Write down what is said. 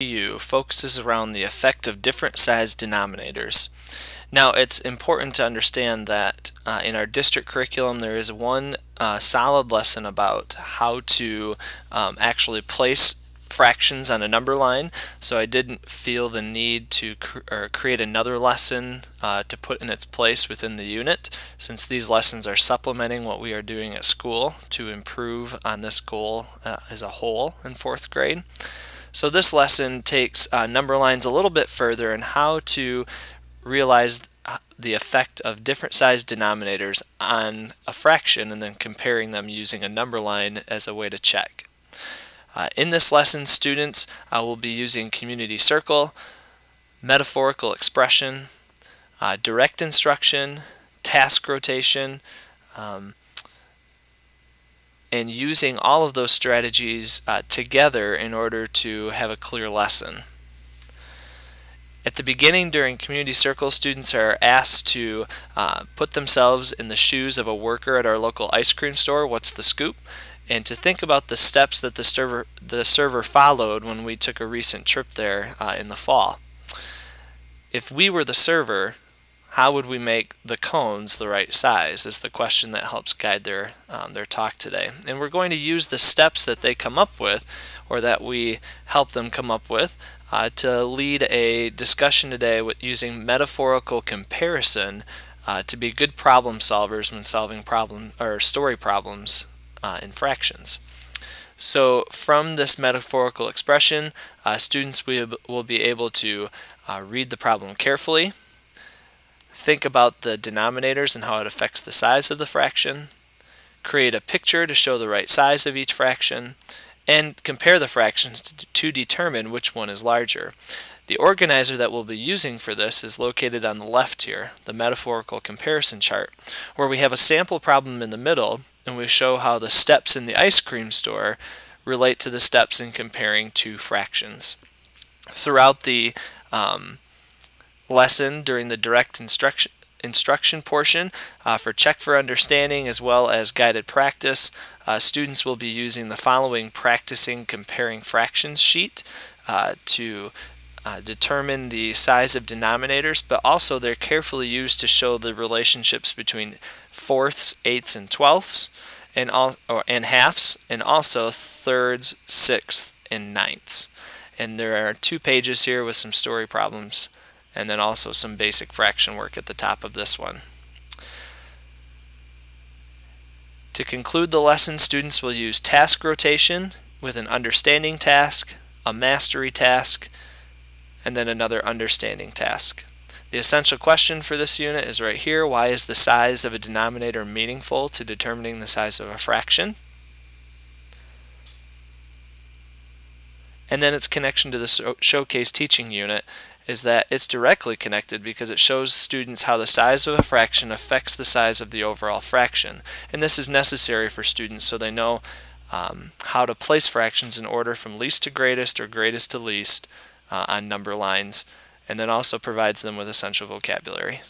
STU focuses around the effect of different sized denominators. Now, it's important to understand that in our district curriculum there is one solid lesson about how to actually place fractions on a number line, so I didn't feel the need to create another lesson to put in its place within the unit, since these lessons are supplementing what we are doing at school to improve on this goal as a whole in 4th grade. So this lesson takes number lines a little bit further and how to realize the effect of different sized denominators on a fraction and then comparing them using a number line as a way to check. In this lesson, students will be using community circle, metaphorical expression, direct instruction, task rotation, and using all of those strategies together in order to have a clear lesson. At the beginning, during community circle, students are asked to put themselves in the shoes of a worker at our local ice cream store, what's the scoop, and to think about the steps that the server followed when we took a recent trip there in the fall. If we were the server, how would we make the cones the right size is the question that helps guide their talk today. And we're going to use the steps that they come up with, or that we help them come up with, to lead a discussion today with using metaphorical comparison to be good problem solvers when solving story problems in fractions. So from this metaphorical expression, students will be able to read the problem carefully, think about the denominators and how it affects the size of the fraction, create a picture to show the right size of each fraction, and compare the fractions to determine which one is larger. The organizer that we'll be using for this is located on the left here, the metaphorical comparison chart, where we have a sample problem in the middle, and we show how the steps in the ice cream store relate to the steps in comparing two fractions. Throughout the lesson, during the direct instruction portion, for check for understanding as well as guided practice, students will be using the following practicing comparing fractions sheet to determine the size of denominators, but also they're carefully used to show the relationships between fourths, eighths, and twelfths, and halves, and also thirds, sixths, and ninths. And there are 2 pages here with some story problems, and then also some basic fraction work at the top of this one. To conclude the lesson, students will use task rotation with an understanding task, a mastery task, and then another understanding task. The essential question for this unit is right here: why is the size of a denominator meaningful to determining the size of a fraction? And then its connection to the showcase teaching unit is that it's directly connected because it shows students how the size of a fraction affects the size of the overall fraction. And this is necessary for students so they know how to place fractions in order from least to greatest or greatest to least on number lines, and then also provides them with essential vocabulary.